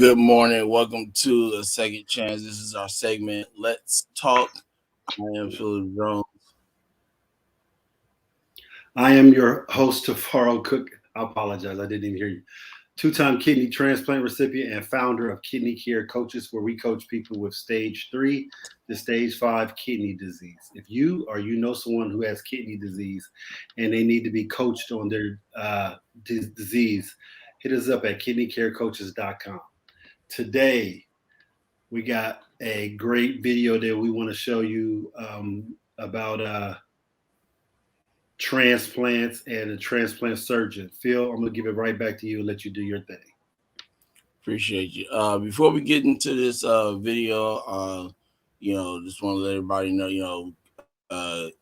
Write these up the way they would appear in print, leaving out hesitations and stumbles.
Good morning. Welcome to a second chance. This is our segment, Let's Talk. I am Philip Jones. I am your host, Tafaro Cook. I apologize. I didn't even hear you. Two-time kidney transplant recipient and founder of Kidney Care Coaches, where we coach people with stage 3 to stage 5 kidney disease. If you or you know someone who has kidney disease and they need to be coached on their disease, hit us up at kidneycarecoaches.com. Today, we got a great video that we want to show you about transplants and a transplant surgeon. Phil, I'm going to give it right back to you and let you do your thing. Appreciate you. Before we get into this video, just want to let everybody know,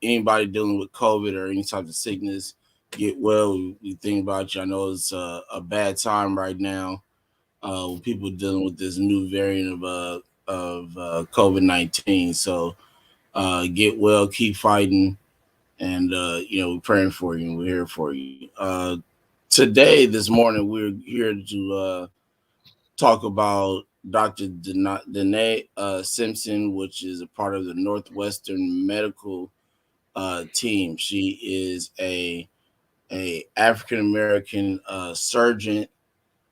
anybody dealing with COVID or any type of sickness, get well. We think about you. I know it's a bad time right now. With people dealing with this new variant of COVID-19. So get well, keep fighting, and we're praying for you and we're here for you. This morning, we're here to talk about Dr. Dinee Simpson, which is a part of the Northwestern medical team. She is a African American surgeon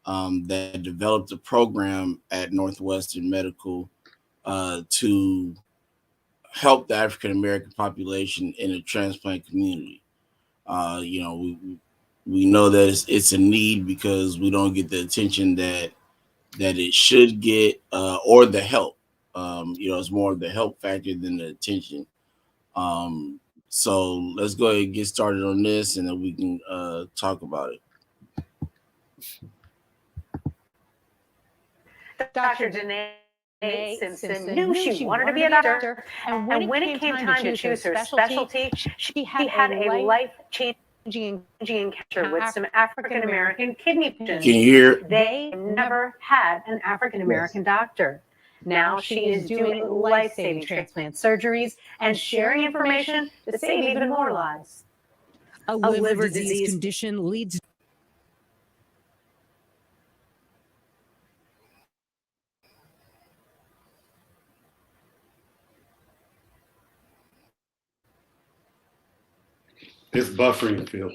that developed a program at Northwestern Medical to help the African American population in the transplant community. We know that it's a need because we don't get the attention that it should get, or the help. It's more of the help factor than the attention. So let's go ahead and get started on this, and then we can talk about it. Dr. Dinee Simpson knew she wanted to be a doctor, and when it came time to choose her specialty, she had a life-changing encounter with some African-American kidney patients. Can you hear? They never had an African-American doctor. Now she is doing life-saving transplant surgeries and sharing information to save even more lives. A liver disease condition leads It's buffering, Phil.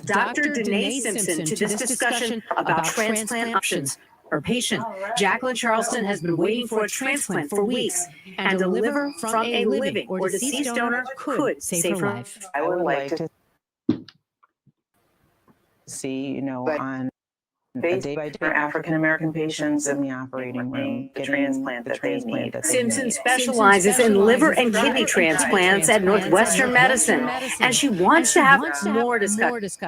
Dr. Dinee Simpson to this discussion about transplant options. Her patient, Jacqueline Charleston, has been waiting for a transplant for weeks, and a liver from a living or deceased donor could save her life. I would like to see, on a day-by-day for African-American patients in the operating room, the transplant that they need. Simpson specializes in liver and kidney transplants at Northwestern Medicine, and she wants to have more discussions,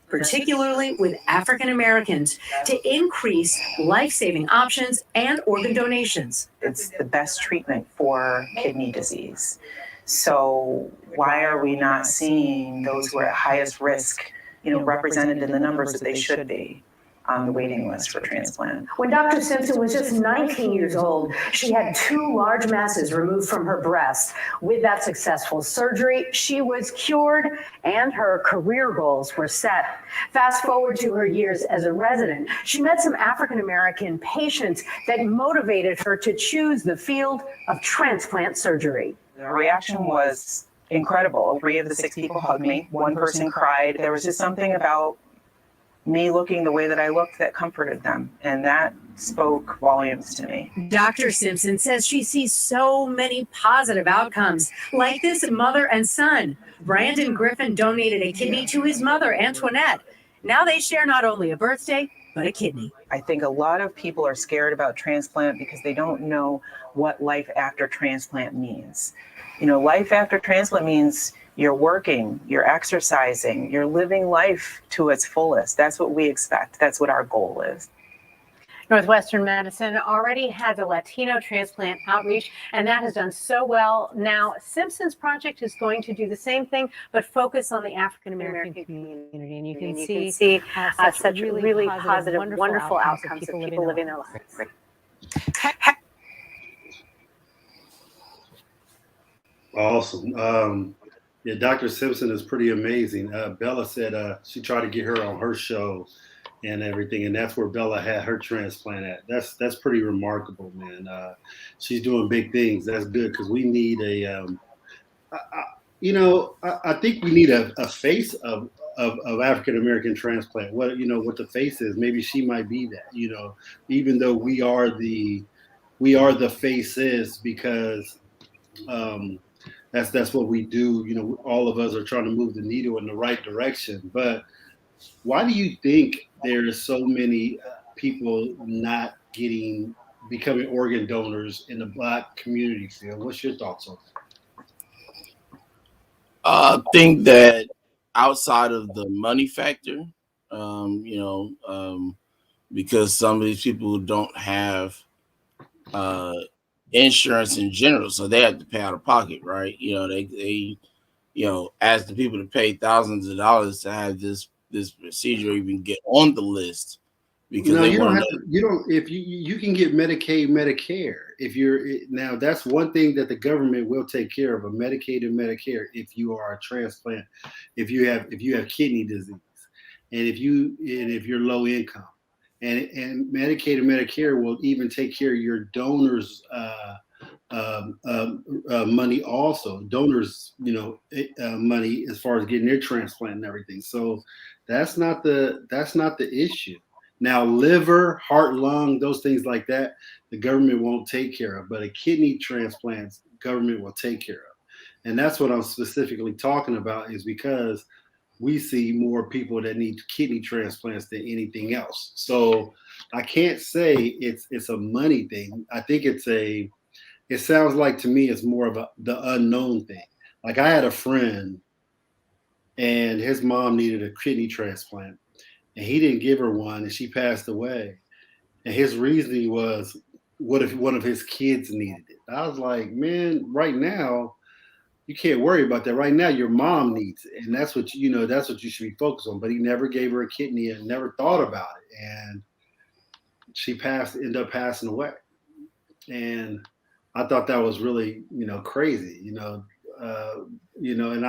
particularly with African Americans, to increase life-saving options and organ donations. It's the best treatment for kidney disease. So why are we not seeing those who are at highest risk, represented in the numbers that they should be on the waiting list for transplant? When Dr. Simpson was just 19 years old, she had 2 large masses removed from her breast. With that successful surgery, she was cured and her career goals were set. Fast forward to her years as a resident, she met some African-American patients that motivated her to choose the field of transplant surgery. The reaction was incredible. 3 of the 6 people hugged me. 1 person cried. There was just something about me looking the way that I looked that comforted them, and that spoke volumes to me. Dr. Simpson says she sees so many positive outcomes, like this mother and son. Brandon Griffin donated a kidney to his mother, Antoinette. Now they share not only a birthday, but a kidney. I think a lot of people are scared about transplant because they don't know what life after transplant means. Life after transplant means you're working, you're exercising, you're living life to its fullest. That's what we expect. That's what our goal is. Northwestern Medicine already has a Latino transplant outreach, and that has done so well. Now, Simpson's project is going to do the same thing, but focus on the African-American community. And you can see such really positive, wonderful outcomes of people living their lives. Awesome. Yeah, Dr. Simpson is pretty amazing. Bella said she tried to get her on her show and everything, and that's where Bella had her transplant at. That's pretty remarkable, man. She's doing big things. That's good because we need I think we need a face of African American transplant. What the face is. Maybe she might be that. Even though we are the faces because um, that's what we do. All of us are trying to move the needle in the right direction. But why do you think there's so many people not becoming organ donors in the Black community field? What's your thoughts on that? I think that outside of the money factor, you know, because some of these people don't have uh, insurance in general, so they have to pay out of pocket, right? They ask the people to pay thousands of dollars to have this procedure even get on the list because No, they you don't want to have know. to. You don't. If you can get Medicaid, Medicare. If you're now, that's one thing that the government will take care of: a Medicaid and Medicare. If you are a transplant, if you have kidney disease, and if you're low income, and Medicaid and Medicare will even take care of your donors. Money also donors money as far as getting their transplant and everything, so that's not the issue. Now liver, heart, lung, those things like that, the government won't take care of, but a kidney transplant government will take care of. And that's what I'm specifically talking about, is because we see more people that need kidney transplants than anything else. So I can't say it's a money thing. I think it sounds like to me it's more of the unknown thing. Like I had a friend and his mom needed a kidney transplant and he didn't give her one and she passed away. And his reasoning was, what if one of his kids needed it? I was like, man, right now you can't worry about that. Right now your mom needs it. And that's what you should be focused on. But he never gave her a kidney and never thought about it. And she ended up passing away. And I thought that was really, crazy, and I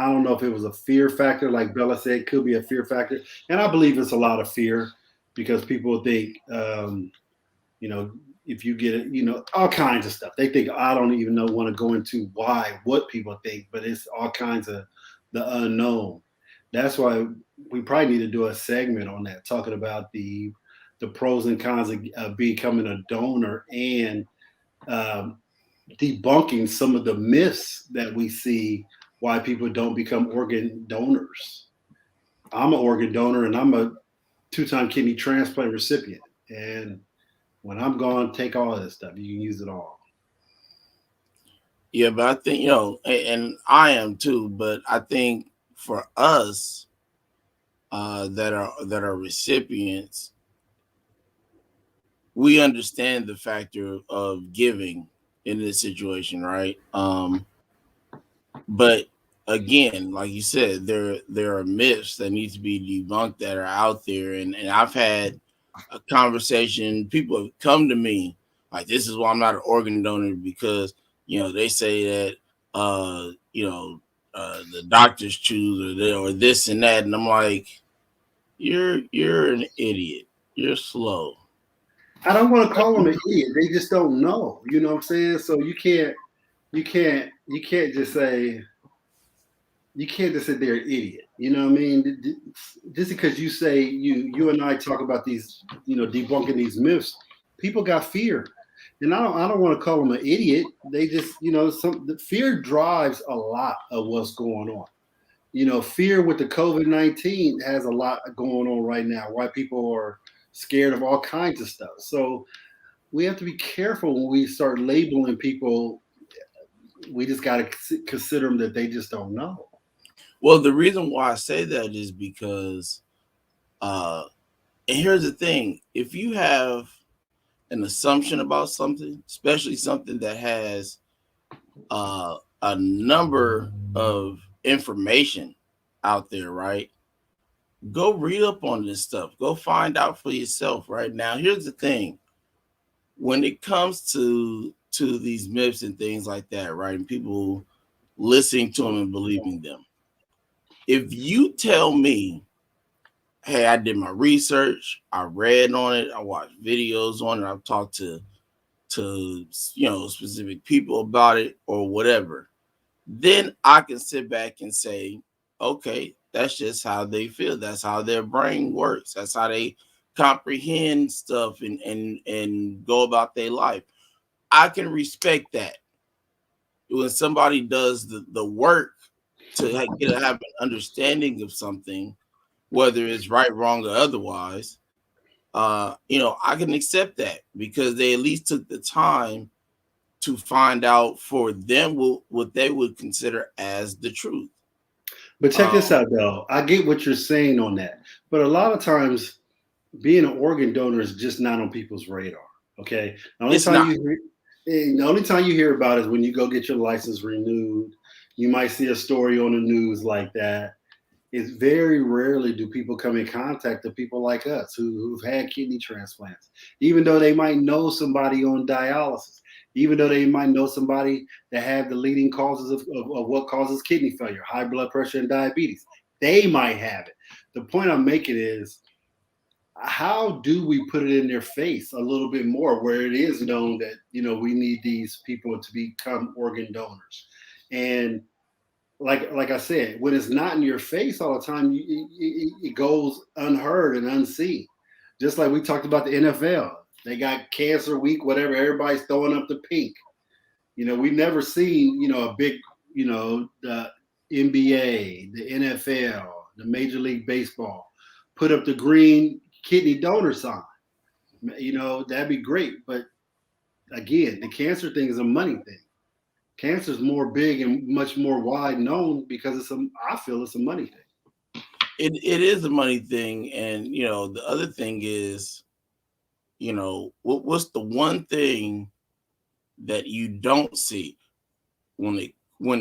don't know if it was a fear factor, like Bella said, it could be a fear factor, and I believe it's a lot of fear because people think, you know, if you get it, all kinds of stuff. They think I don't even know want to go into what people think, but it's all kinds of the unknown. That's why we probably need to do a segment on that, talking about the pros and cons of becoming a donor and um, debunking some of the myths that we see why people don't become organ donors. I'm an organ donor and I'm a two-time kidney transplant recipient. And when I'm gone, take all of this stuff. You can use it all. Yeah, but I think and I am too. But I think for us that are recipients, we understand the factor of giving in this situation, right? But again, like you said, there are myths that need to be debunked that are out there, and I've had a conversation. People have come to me like, "This is why I'm not an organ donor because they say that the doctors choose or this and that," and I'm like, "You're an idiot. You're slow." I don't want to call them an idiot. They just don't know. You know what I'm saying? So you can't just say they're an idiot. You know what I mean? Just because you say you and I talk about these, debunking these myths, people got fear, and I don't want to call them an idiot. They just, the fear drives a lot of what's going on. Fear with the COVID-19 has a lot going on right now. Why people are scared of all kinds of stuff. So we have to be careful when we start labeling people. We just got to consider them that they just don't know. Well, the reason why I say that is because, and here's the thing: if you have an assumption about something, especially something that has a number of information out there, right? Go read up on this stuff. Go find out for yourself. Right now, here's the thing: when it comes to these myths and things like that, right, and people listening to them and believing them, If you tell me, hey, I did my research, I read on it, I watched videos on it, I've talked to specific people about it or whatever, then I can sit back and say, okay, that's just how they feel. That's how their brain works. That's how they comprehend stuff and go about their life. I can respect that. When somebody does the work to have an understanding of something, whether it's right, wrong, or otherwise, I can accept that because they at least took the time to find out for them what they would consider as the truth. But check Um, this out, though. I get what you're saying on that, but a lot of times, being an organ donor is just not on people's radar. Okay, it's not. the only time you hear about it is when you go get your license renewed. You might see a story on the news like that. It's very rarely do people come in contact with people like us who've had kidney transplants, even though they might know somebody on dialysis, even though they might know somebody that have the leading causes of what causes kidney failure, high blood pressure and diabetes. They might have it. The point I'm making is, how do we put it in their face a little bit more where it is known that we need these people to become organ donors? And like I said, when it's not in your face all the time, it goes unheard and unseen. Just like we talked about the NFL, they got cancer week, whatever. Everybody's throwing up the pink. We never seen a big the NBA, the NFL, the Major League Baseball put up the green kidney donor sign. That'd be great. But again, the cancer thing is a money thing. Cancer is more big and much more wide known because I feel it's a money thing. It is a money thing, and the other thing is, what's the one thing that you don't see when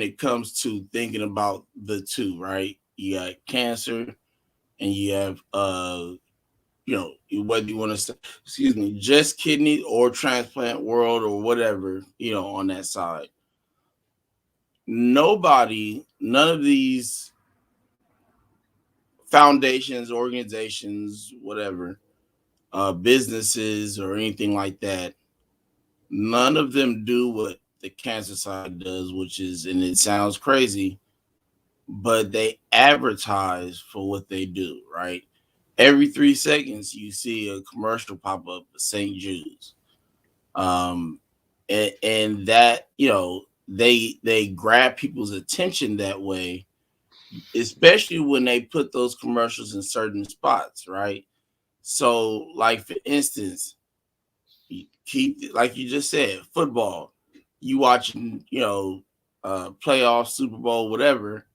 it comes to thinking about the two, right? You got cancer, and you have whether you want to say, excuse me, just kidney or transplant world or whatever, on that side. None of these foundations, organizations, whatever, businesses or anything like that, none of them do what the cancer side does, which is, and it sounds crazy, but they advertise for what they do, right? Every 3 seconds, you see a commercial pop up for St. Jude's, and that they grab people's attention that way, especially when they put those commercials in certain spots, right? So, like for instance, keep like you just said, football. You watching, playoff, Super Bowl, whatever.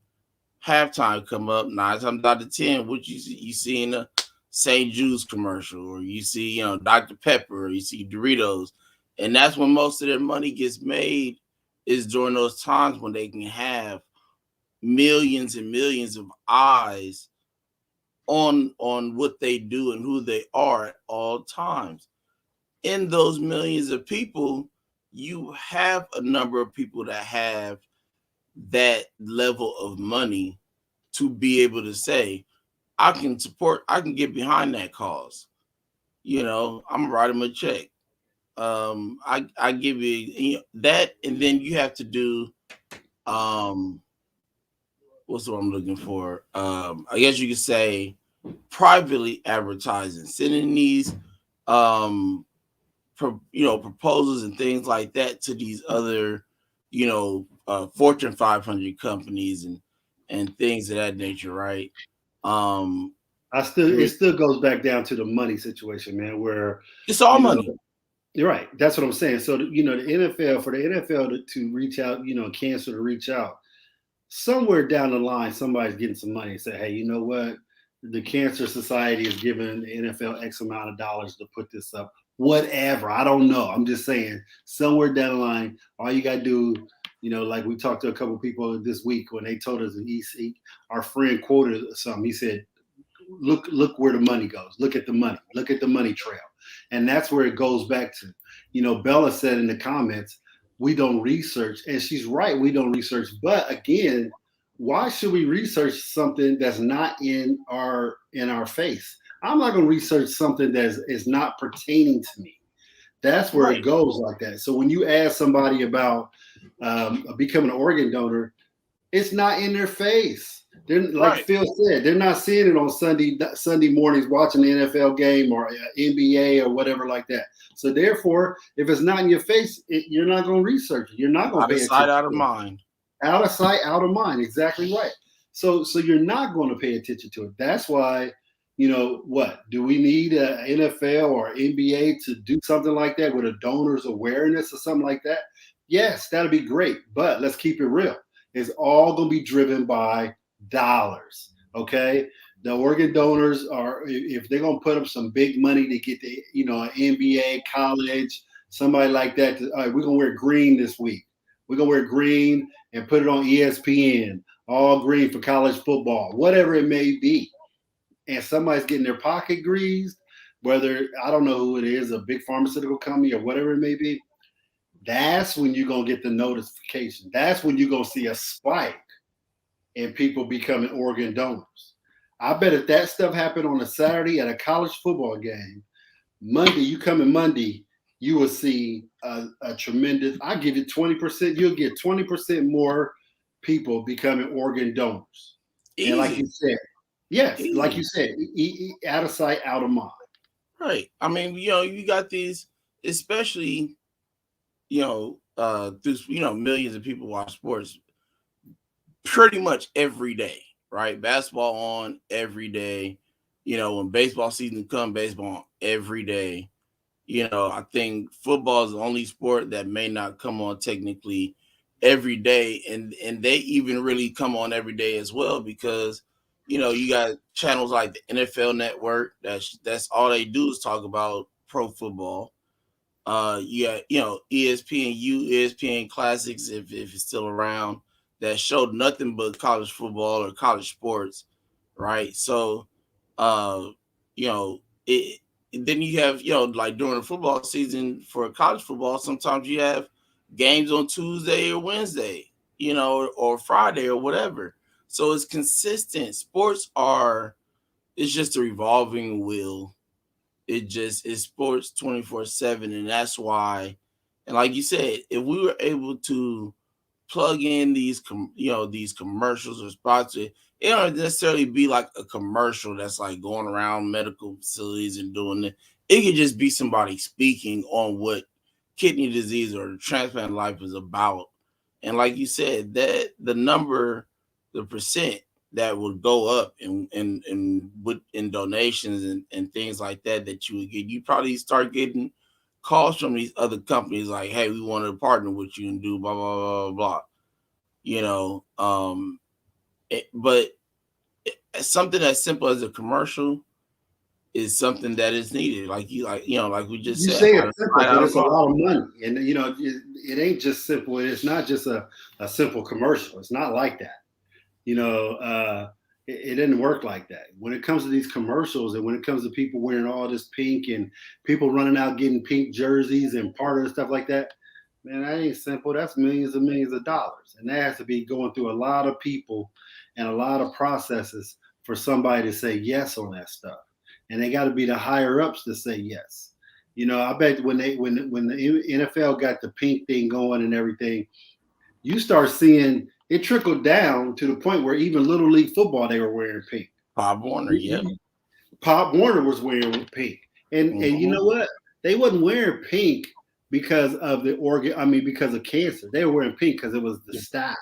Halftime come up 9 times out of 10. What you see in a St. Jude's commercial, or you see, Dr. Pepper, or you see Doritos, and that's when most of their money gets made. Is during those times when they can have millions and millions of eyes on what they do and who they are at all times. In those millions of people, you have a number of people that have that level of money to be able to say, I can get behind that cause. I'm gonna write them a check. I give you that, and then you have to do um what's what I'm looking for? I guess you could say privately advertising, sending these um proposals and things like that to these other Fortune 500 companies and things of that nature, right? um It still goes back down to the money situation, man, where it's all you know money. you're right. That's what I'm saying. So the NFL, for the NFL to reach out, cancer to reach out, somewhere down the line, somebody's getting some money and say, hey, you know what? The Cancer Society is giving the NFL X amount of dollars to put this up. Whatever. I don't know. I'm just saying, somewhere down the line, all you got to do, like we talked to a couple of people this week when they told us, our friend quoted something. He said, look where the money goes. Look at the money. Look at the money trail. And that's where it goes back to. Bella said in the comments, we don't research. And she's right, we don't research. But again, why should we research something that's not in our face? I'm not going to research something that is not pertaining to me. That's where it Right. goes like that. So when you ask somebody about becoming an organ donor, it's not in their face. They're like Right. Phil said, they're not seeing it on Sunday mornings watching the NFL game or NBA or whatever like that. So therefore, if it's not in your face, you're not going to research it. You're not going Out to of pay sight, attention out of to it. mind. Out of sight, out of mind. Exactly right. So you're not going to pay attention to it. That's why, what do we need a NFL or NBA to do something like that with a donor's awareness or something like that? Yes, that'd be great. But let's keep it real. It's all going to be driven by dollars. Okay. The organ donors are, if they're going to put up some big money to get the, an NBA, college, somebody like that, all right, we're going to wear green this week. We're going to wear green and put it on ESPN, all green for college football, whatever it may be. And somebody's getting their pocket greased, whether, I don't know who it is, a big pharmaceutical company or whatever it may be. That's when you're going to get the notification. That's when you're going to see a spike in people becoming organ donors. I bet if that stuff happened on a Saturday at a college football game, Monday, you come in Monday, you will see a tremendous, I give you 20%, you'll get 20% more people becoming organ donors. Easy. And like you said, yes, Easy. like you said, out of sight, out of mind. Right. I mean, you got these, especially, through, millions of people watch sports pretty much every day, right? Basketball on every day. When baseball season comes, baseball on every day. I think football is the only sport that may not come on technically every day, and they even really come on every day as well because you got channels like the NFL Network. That's all they do is talk about pro football. ESPN Classics if it's still around that showed nothing but college football or college sports, right? So, uh, it. Then you have, like during the football season for college football, sometimes you have games on Tuesday or Wednesday, or Friday or whatever. So it's consistent. It's just a revolving wheel. It's sports 24/7, and that's why. And like you said, if we were able to plug in these commercials or spots, it don't necessarily be like a commercial that's like going around medical facilities and doing it. It could just be somebody speaking on what kidney disease or transplant life is about. And like you said, that the percent that would go up in donations and things like that you would get, you probably start getting calls from these other companies like, hey, we want to partner with you and do blah blah blah blah but something as simple as a commercial is something that is needed, like we just You said, say out it's of simple, sight, but out of it's a mind. lot of money. And, it ain't just simple. It's not just a simple commercial. It's not like that. It didn't work like that. When it comes to these commercials and when it comes to people wearing all this pink and people running out getting pink jerseys and part of the stuff like that, man, that ain't simple. That's millions and millions of dollars. And that has to be going through a lot of people and a lot of processes for somebody to say yes on that stuff. And they got to be the higher ups to say yes. I bet when the NFL got the pink thing going and everything, you start seeing it trickled down to the point where even Little League football, they were wearing pink. Pop Warner, yep. Pop Warner was wearing pink. And you know what? They wasn't wearing pink because of because of cancer. They were wearing pink because it was the style.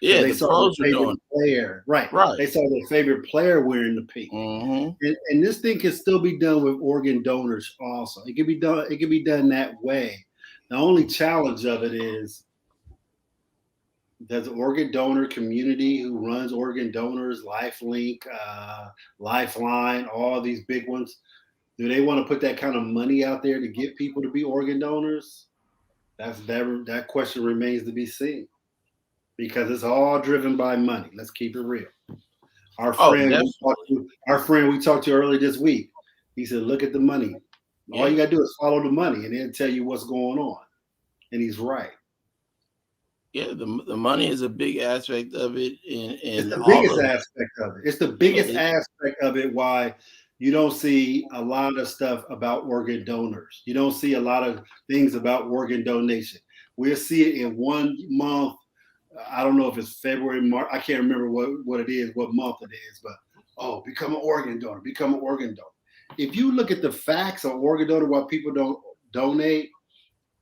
Yeah, they the saw pros their are favorite doing player. Right. They saw their favorite player wearing the pink. And this thing can still be done with organ donors also. It can be done that way. The only challenge of it is, does the organ donor community who runs organ donors, LifeLink, Lifeline, all these big ones, do they want to put that kind of money out there to get people to be organ donors? That question remains to be seen, because it's all driven by money. Let's keep it real. Our friend we talked to earlier this week, he said, look at the money. All you got to do is follow the money and it'll tell you what's going on. And he's right. Yeah, the money is a big aspect of it, It's and the all biggest of aspect of it. It's the yeah, biggest aspect of it why you don't see a lot of stuff about organ donors. You don't see a lot of things about organ donation. We'll see it in 1 month. I don't know if it's February, March. I can't remember what it is, what month it is, but become an organ donor, become an organ donor. If you look at the facts on organ donor, why people don't donate,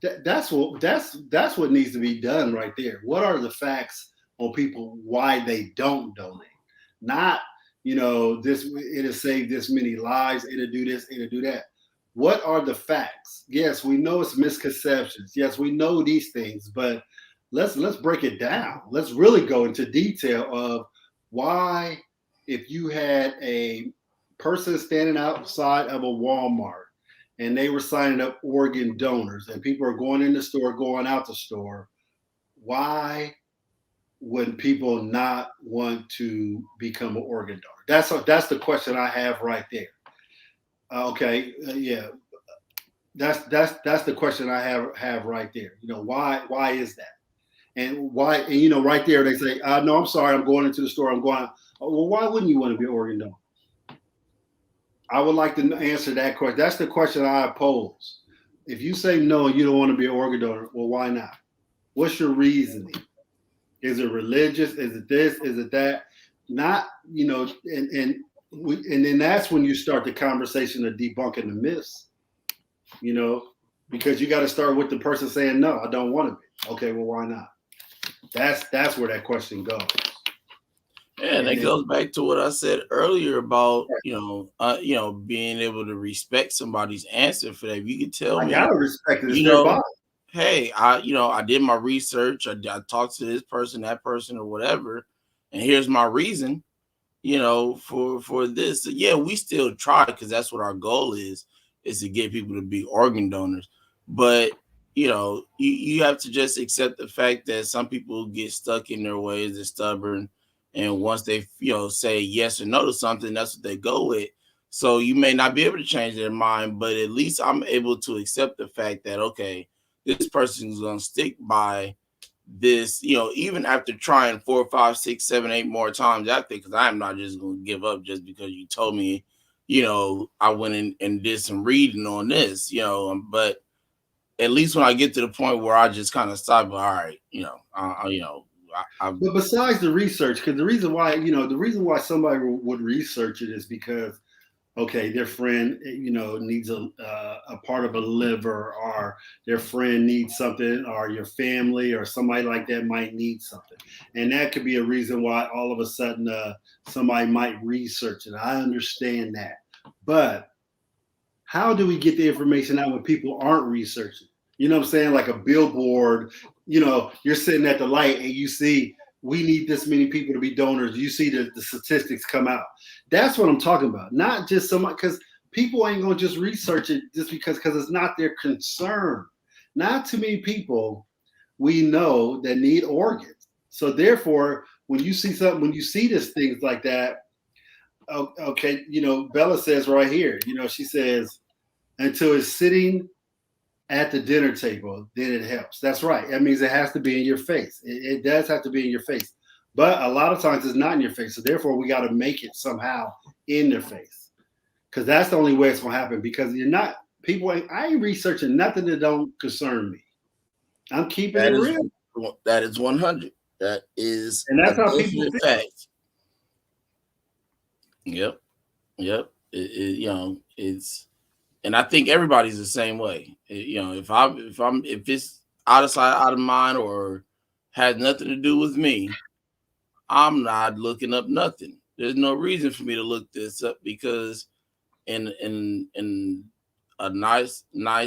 that's what needs to be done right there. What are the facts on people why they don't donate? Not this it'll save this many lives, it'll do this, it'll do that. What are the facts? Yes, we know it's misconceptions. Yes, we know these things, but let's break it down. Let's really go into detail of why, if you had a person standing outside of a Walmart and they were signing up organ donors and people are going in the store, going out the store, why would people not want to become an organ donor? That's the question I have right there. Yeah, that's the question I have right there. Why is that? And why? And right there they say, no, I'm sorry, I'm going into the store. I'm going. Well, why wouldn't you want to be an organ donor? I would like to answer that question. That's the question I pose. If you say no and you don't want to be an organ donor, well, why not? What's your reasoning? Is it religious? Is it this? Is it that? Not, and then that's when you start the conversation of debunking the myths, because you got to start with the person saying, no, I don't want to be. Okay, well, why not? That's where that question goes. Yeah, and it goes back to what I said earlier about being able to respect somebody's answer for that. If you could tell me, I gotta respect it. It's their body. Hey, I did my research. I talked to this person, that person, or whatever, and here's my reason. For this. So yeah, we still try because that's what our goal is to get people to be organ donors. But you have to just accept the fact that some people get stuck in their ways, they're stubborn, and once they say yes or no to something, that's what they go with. So you may not be able to change their mind, but at least I'm able to accept the fact that okay, this person is going to stick by this, even after trying 4, 5, 6, 7, 8 more times out there, because I am not just going to give up just because you told me, I went in and did some reading on this, but at least when I get to the point where I just kind of stop, all right, But besides the research, because the reason why somebody would research it is because, okay, their friend, needs a part of a liver, or their friend needs something, or your family or somebody like that might need something. And that could be a reason why all of a sudden somebody might research it. I understand that. But how do we get the information out when people aren't researching? You know what I'm saying? Like a billboard, you're sitting at the light and you see we need this many people to be donors. You see the statistics come out. That's what I'm talking about. Not just somebody, because people ain't gonna just research it just because it's not their concern. Not too many people we know that need organs. So therefore, when you see this things like that, okay, Bella says right here, she says, until it's sitting at the dinner table, then it helps. That's right. That means it has to be in your face. It does have to be in your face. But a lot of times it's not in your face. So therefore, we got to make it somehow in their face. Because that's the only way it's going to happen. Because I ain't researching nothing that don't concern me. I'm keeping it real. That is 100. That is and that's how people feel. Fact. Yep. It's, and I think everybody's the same way. If it's out of sight, out of mind, or has nothing to do with me, I'm not looking up nothing. There's no reason for me to look this up because in a nice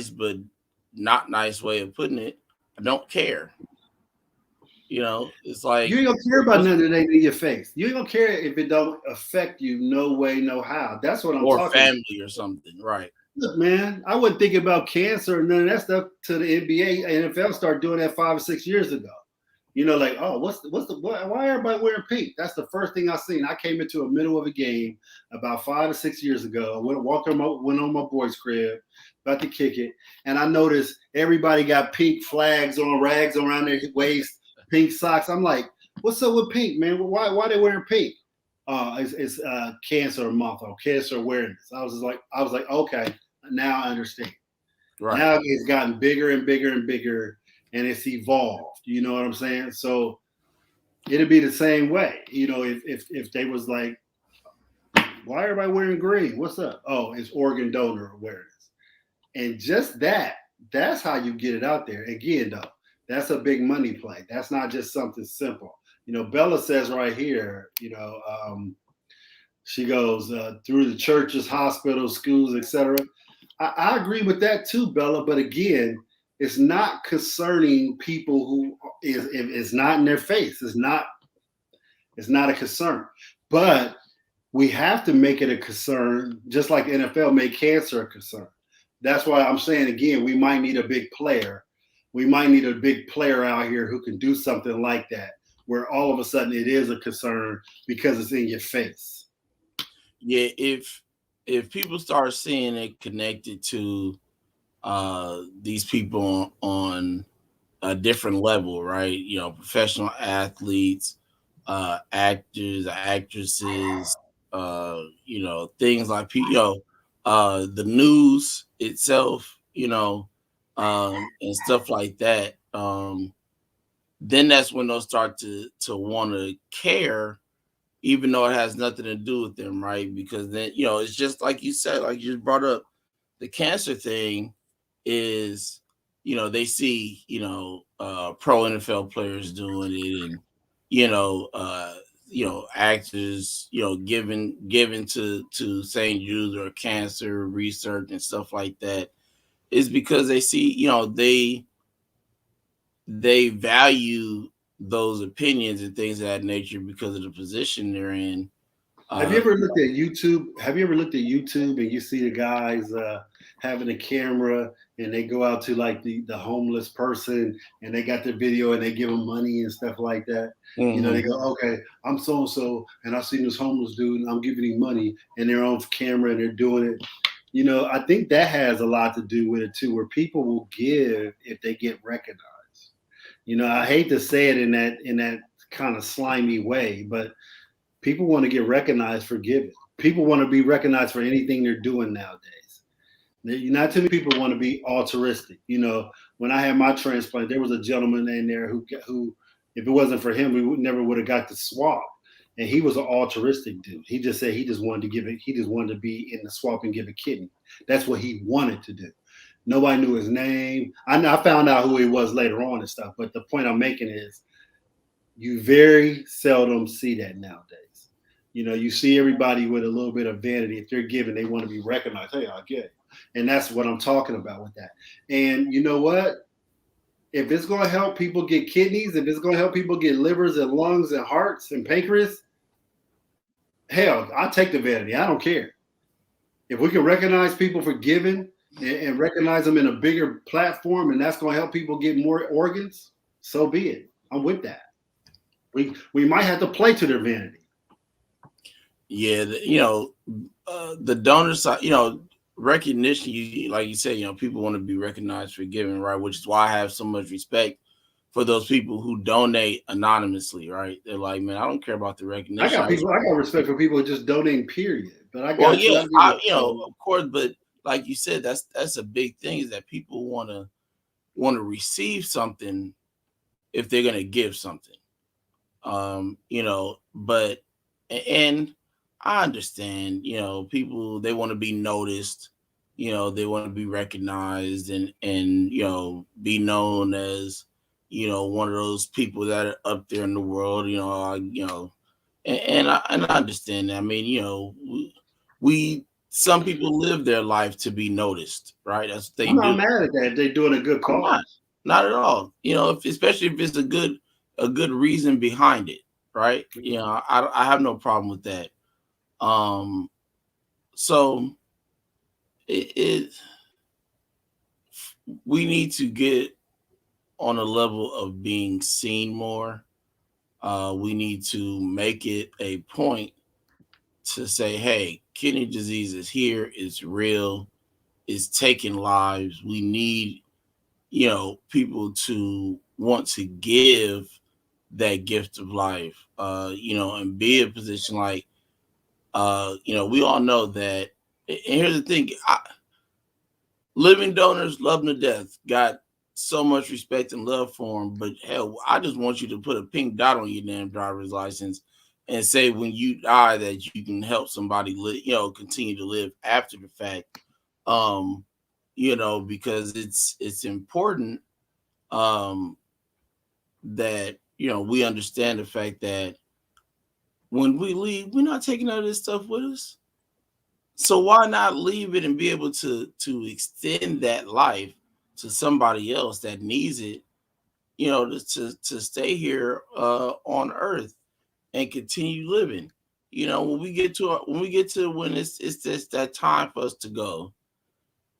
but not nice way of putting it, I don't care. It's like you ain't gonna care about nothing that ain't in your face. You ain't gonna care if it don't affect you no way, no how. That's what I'm talking about. Or family or something, right? Look, man, I wasn't thinking about cancer or none of that stuff till the NBA, NFL started doing that 5 or 6 years ago. Like, oh, why everybody wearing pink? That's the first thing I seen. I came into the middle of a game about 5 or 6 years ago. I went on my boy's crib, about to kick it, and I noticed everybody got pink flags on, rags around their waist, pink socks. I'm like, what's up with pink, man? Why they wearing pink? It's cancer month or cancer awareness. I was like, okay, now I understand. Right. Now it's gotten bigger and bigger and bigger, and it's evolved. You know what I'm saying? So it'd be the same way. You know, if they was like, why everybody wearing green? What's up? Oh, it's organ donor awareness. And just that's how you get it out there. Again, though, that's a big money play. That's not just something simple. You know, Bella says right here, she goes through the churches, hospitals, schools, etc. I agree with that too, Bella. But again, it's not concerning people who it's not in their face. It's not a concern. But we have to make it a concern, just like the NFL made cancer a concern. That's why I'm saying again, we might need a big player. We might need a big player out here who can do something like that, where all of a sudden it is a concern because it's in your face. Yeah, if people start seeing it connected to these people on a different level, right? You know, professional athletes, actors, actresses, things like the news itself, and stuff like that. Then that's when they'll start to want to care, even though it has nothing to do with them, right? Because then it's just like you said, like you just brought up, the cancer thing is, they see pro NFL players doing it, and actors, given to St. Jude's or cancer research and stuff like that, is because they see, they value those opinions and things of that nature because of the position they're in. Have you ever looked at YouTube? Have you ever looked at YouTube and you see the guys having a camera and they go out to like the homeless person and they got their video and they give them money and stuff like that? Mm-hmm. They go, okay, I'm so and so, and I seen this homeless dude and I'm giving him money, and they're on camera and they're doing it. I think that has a lot to do with it too, where people will give if they get recognized. I hate to say it in that kind of slimy way, but people want to get recognized for giving. People want to be recognized for anything they're doing nowadays. Not too many people want to be altruistic. When I had my transplant, there was a gentleman in there who if it wasn't for him, we never would have got the swap. And he was an altruistic dude. He just said he just wanted to give it. He just wanted to be in the swap and give a kidney. That's what he wanted to do. Nobody knew his name. I found out who he was later on and stuff. But the point I'm making is, you very seldom see that nowadays. You see everybody with a little bit of vanity. If they're giving, they want to be recognized. Hey, I get it. And that's what I'm talking about with that. And you know what? If it's going to help people get kidneys, if it's going to help people get livers and lungs and hearts and pancreas, hell, I'll take the vanity. I don't care. If we can recognize people for giving and recognize them in a bigger platform, and that's going to help people get more organs, so be it. I'm with that. We might have to play to their vanity. Yeah, the donor side, recognition. Like you said, people want to be recognized for giving, right? Which is why I have so much respect for those people who donate anonymously, right? They're like, man, I don't care about the recognition. I got respect for people who just donate, period. But I got of course, but like you said, that's a big thing, is that people want to receive something if they're going to give something. But and I understand, people, they want to be noticed, they want to be recognized and be known as, one of those people that are up there in the world, and I understand that. I mean, we some people live their life to be noticed, right? That's what they do. I'm not mad at that if they're doing a good cause. Not at all. Especially if it's a good reason behind it, right? I have no problem with that. So we need to get on a level of being seen more. We need to make it a point to say, hey, kidney disease is here, it's real, it's taking lives. We need, people to want to give that gift of life, and be in a position like, we all know that. And here's the thing: living donors, love them to death, got so much respect and love for them. But hell, I just want you to put a pink dot on your damn driver's license and say when you die that you can help somebody live, continue to live after the fact. Um, because it's important that we understand the fact that when we leave, we're not taking all this stuff with us. So why not leave it and be able to extend that life to somebody else that needs it, to stay here on Earth and continue living. When it's just that time for us to go,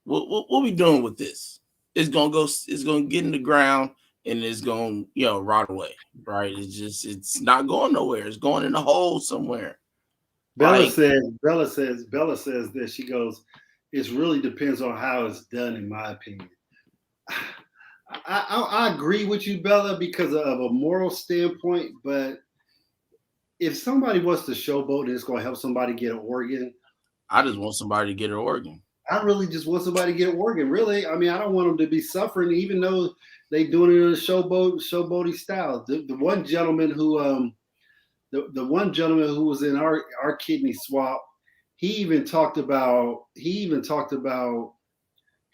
what we doing with this? It's gonna get in the ground and it's gonna rot away, right? It's not going nowhere. It's going in a hole somewhere. Bella Like, says, Bella says that she goes, it really depends on how it's done, in my opinion. I agree with you, Bella, because of a moral standpoint, but if somebody wants to showboat and it's going to help somebody get an organ, I just want somebody to get an organ. I really just want somebody to get an organ. Really, I mean, I don't want them to be suffering, even though they doing it in a showboaty style. The one gentleman who the one gentleman who was in our kidney swap, he even talked about he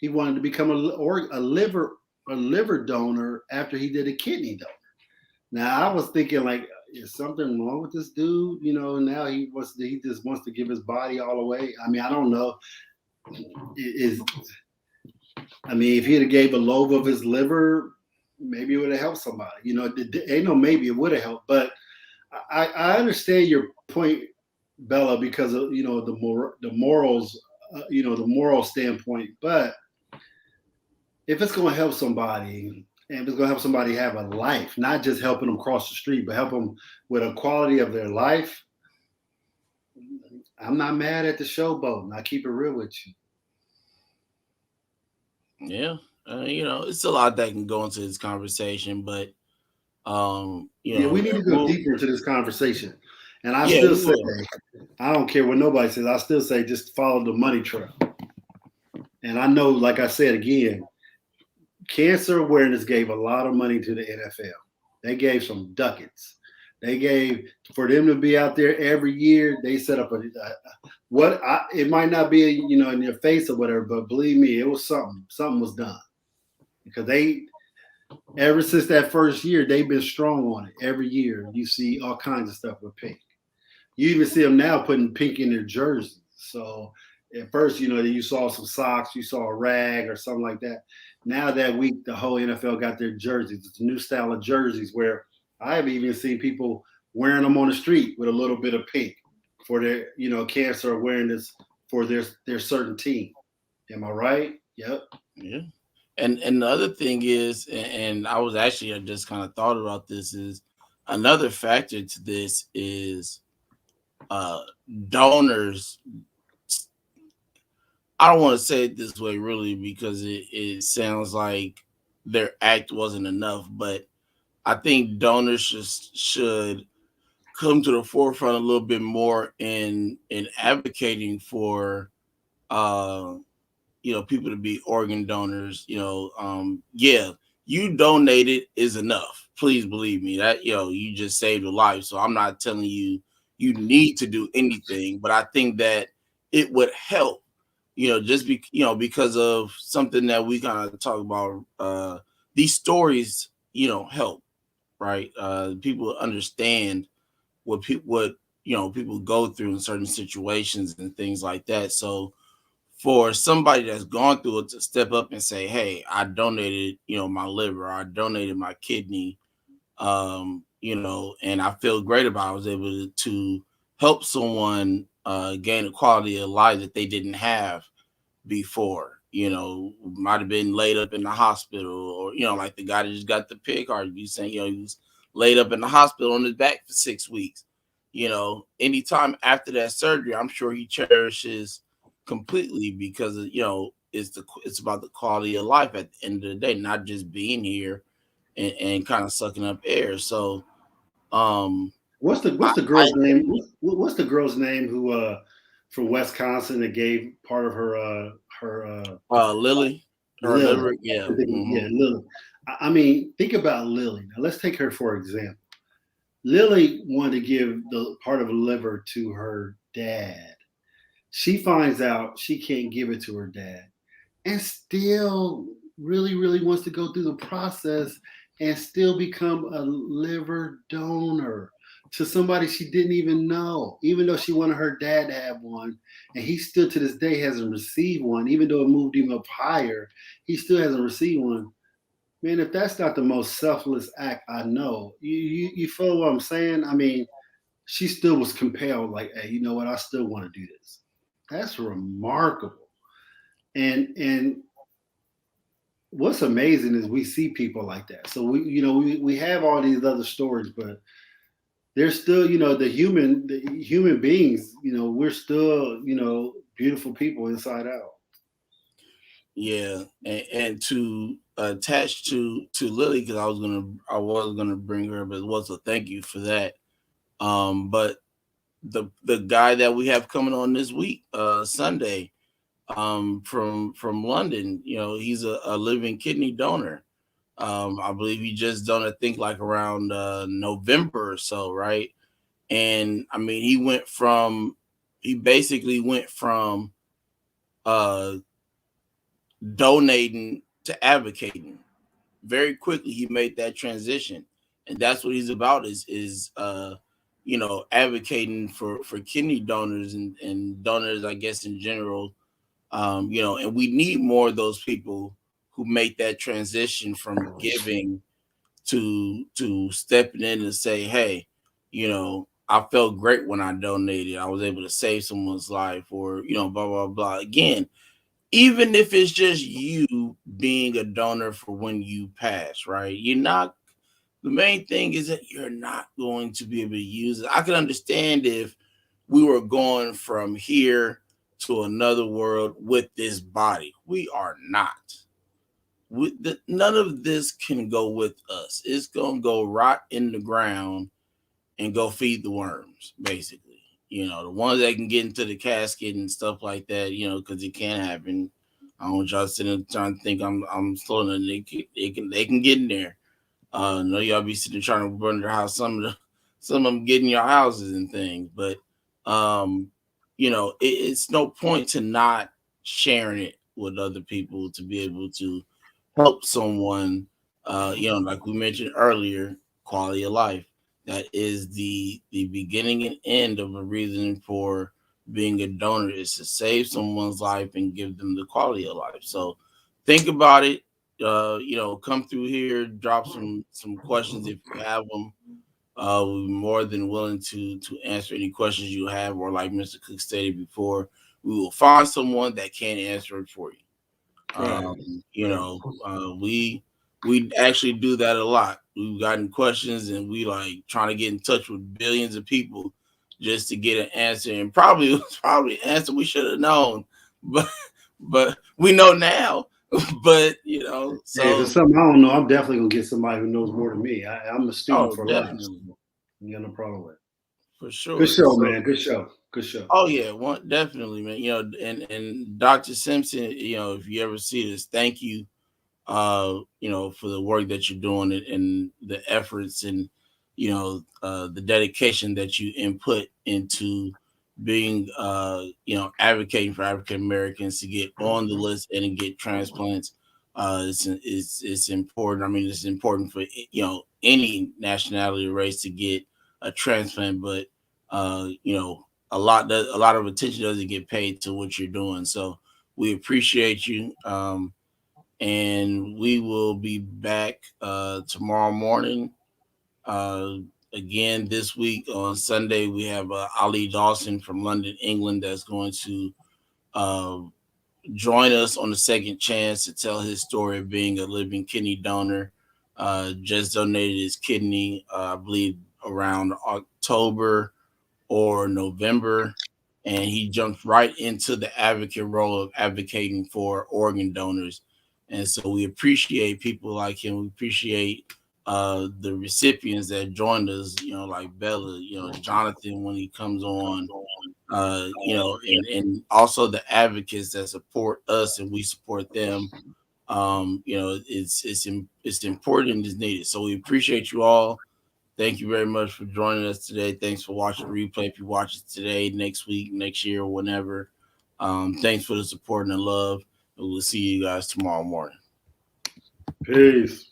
wanted to become a liver donor after he did a kidney donor. Now I was thinking like, is something wrong with this dude? Now he just wants to give his body all away. I mean, I don't know. Is I mean, if he'd have gave a lobe of his liver, maybe it would have helped somebody. Ain't no maybe it would have helped, but I understand your point, Bella, because of the morals, the moral standpoint. But if it's going to help somebody, and if it's going to help somebody have a life, not just helping them cross the street, but help them with a quality of their life, I'm not mad at the showboat. I keep it real with you. Yeah, it's a lot that can go into this conversation, but Yeah, we need to go deeper into this conversation. And I yeah, still we say, will. I don't care what nobody says. I still say just follow the money trail. And I know, like I said again, cancer awareness gave a lot of money to the NFL. They gave some ducats. They gave for them to be out there every year. They set up it might not be in your face or whatever, but believe me, it was something. Something was done because ever since that first year, they've been strong on it. Every year, you see all kinds of stuff with pink. You even see them now putting pink in their jerseys. So at first, you saw some socks, you saw a rag or something like that. Now that week, the whole NFL got their jerseys. It's a new style of jerseys where I've even seen people wearing them on the street with a little bit of pink for their, cancer awareness for their certain team. Am I right? Yep. Yeah. And the other thing is, and I was actually I just kind of thought about this, is another factor to this is uh donors. I don't want to say it this way really because it sounds like their act wasn't enough, but I think donors should come to the forefront a little bit more in advocating for uh people to be organ donors. Yeah, you donated is enough. Please believe me that you just saved a life. So I'm not telling you you need to do anything, but I think that it would help. Because of something that we kind of talk about. These stories, help, right? People understand what people go through in certain situations and things like that. So for somebody that's gone through it to step up and say, "Hey, I donated, my liver, I donated my kidney, and I feel great about it. I was able to help someone gain a quality of life that they didn't have before. Might have been laid up in the hospital, or like the guy that just got the pig heart. You saying, he was laid up in the hospital on his back for 6 weeks. Anytime after that surgery, I'm sure he cherishes completely because it's about the quality of life at the end of the day, not just being here and kind of sucking up air. So What's the girl's name? What's the girl's name who from Wisconsin that gave part of her Lily or Lily? liver, yeah. Yeah, Lily. I mean, think about Lily. Now let's take her for example. Lily wanted to give the part of a liver to her dad. She finds out she can't give it to her dad, and still really, really wants to go through the process and still become a liver donor to somebody she didn't even know, even though she wanted her dad to have one. And he still to this day hasn't received one, even though it moved him up higher, he still hasn't received one. Man, if that's not the most selfless act I know, you feel what I'm saying? I mean, she still was compelled, like, hey, you know what? I still want to do this. That's remarkable. And what's amazing is we see people like that. So we have all these other stories, but there's still, the human beings, we're still, beautiful people inside out. Yeah, and to attach to Lily, because I was gonna bring her, but also thank you for that. But the guy that we have coming on this week, Sunday, from London, he's a living kidney donor. I believe he just done, I think, like around November or so, right? And I mean, he basically went from uh donating to advocating. Very quickly he made that transition, and that's what he's about, is advocating for kidney donors and donors, I guess, in general. And we need more of those people who make that transition from giving to stepping in and say, hey, I felt great when I donated. I was able to save someone's life, or blah blah blah. Again, even if it's just you being a donor for when you pass, right? You're not, the main thing is that you're not going to be able to use it. I can understand if we were going from here to another world with this body. We are not. None of this can go with us. It's going to go right in the ground and go feed the worms, basically. The ones that can get into the casket and stuff like that, because it can happen. I don't want y'all sitting trying to think I'm slow, and they can get in there. No, y'all be sitting trying to wonder how some of them get in your houses and things, but it's no point to not sharing it with other people to be able to help someone. Like we mentioned earlier, quality of life. That is the beginning and end of a reason for being a donor, is to save someone's life and give them the quality of life. So think about it. Come through here, drop some questions if you have them. We're more than willing to answer any questions you have, or like Mr. Cook stated before, we will find someone that can answer it for you. Right. We actually do that a lot. We've gotten questions, and we like trying to get in touch with billions of people just to get an answer, and probably it was probably an answer we should have known, but we know now. But Hey, if so it's something I don't know, I'm definitely gonna get somebody who knows more than me. I'm a student oh, for life. definitely, You got no problem with it. for Good sure. show, So man. Good show. Good show. oh yeah, one definitely, man. And Dr. Simpson, if you ever see this, thank you, for the work that you're doing, and the efforts, and the dedication that you input into being advocating for African Americans to get on the list and get transplants. It's important. I mean, it's important for any nationality or race to get a transplant, but a lot of attention doesn't get paid to what you're doing. So we appreciate you. And we will be back tomorrow morning. Uh, Again, this week on Sunday, we have Ali Dawson from London, England, that's going to uh, join us on the second chance to tell his story of being a living kidney donor. Just donated his kidney, I believe, around October or November, and he jumped right into the advocate role of advocating for organ donors. And so we appreciate people like him. We appreciate the recipients that joined us, like Bella, Jonathan when he comes on, and also the advocates that support us and we support them. It's important, it's needed. So we appreciate you all. Thank you very much for joining us today. Thanks for watching the replay. If you watch it today, next week, next year, or whenever, thanks for the support and the love. And we'll see you guys tomorrow morning. Peace.